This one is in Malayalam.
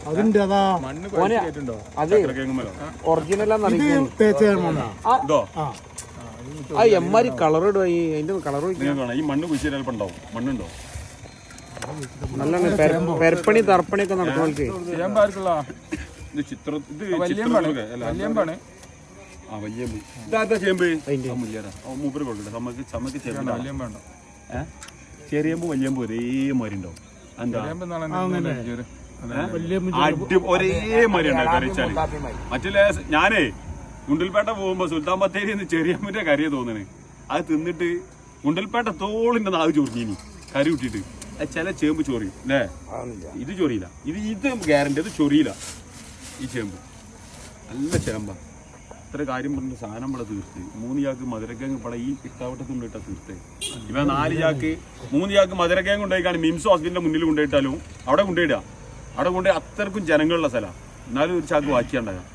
അതിന്റെ അതാ അത് എമ്മാരി കളർ ഇടുക അതിന്റെ കളർ ഈ മണ്ണ് കുഴിച്ചാൽ ചിലപ്പോ ഉണ്ടാവും. മണ്ണുണ്ടോ? നല്ല പെരപ്പണി തറപ്പണി ഒക്കെ നടക്കുന്നവർക്ക് മൂപ്പര് കൊടുക്കട്ടെ. ചമ്മക്ക് ചെറിയമ്പ് വലിയമ്പ് ഒരേമാതിരി ഉണ്ടാവും. ഒരേ മാതിരി ഉണ്ടാവും കറിച്ചാല്. മറ്റുള്ള ഞാനേ ഗുണ്ടൽപേട്ട പോകുമ്പോ സുൽത്താൻ ബത്തേരി ചെറിയമ്പിന്റെ കറിയെ തോന്നണേ. അത് തിന്നിട്ട് ഗുണ്ടൽപേട്ട തോളിന്റെ നാവ് ചൊറിഞ്ഞിനി കറി വിട്ടിട്ട്. ചില ചേമ്പ് ചൊറിയും അല്ലേ? ഇത് ചൊറിയില്ല. ഇത് ഗ്യാരണ്ടി. അത് ചൊറിയില്ല. ഈ ചേമ്പ് നല്ല ചേമ്പാ. ഇത്ര കാര്യം പറഞ്ഞ സാധനം ഇവിടെ തീർത്ത് 3 ചാക്ക് മധുരക്കേങ്ങ് ഇവിടെ ഈ ഇട്ടാവട്ടത്തുകൊണ്ട് ഇട്ടാ തീർത്തേ. ഇവ 4 ചാക്ക് 3 ചാക്ക് മധുരക്കേങ്ങ് കൊണ്ടുപോയിക്കാണ് മിംസ് ഹോസ്പിറ്റലിന്റെ മുന്നിൽ കൊണ്ടുപോയിട്ടാലും അവിടെ കൊണ്ടുപോയിടുക. അവിടെ കൊണ്ടുപോയി അത്രക്കും ജനങ്ങളുള്ള സ്ഥലമാണ്. എന്നാലും ഒരു ചാക്ക് ബാക്കിയുണ്ടാകാം.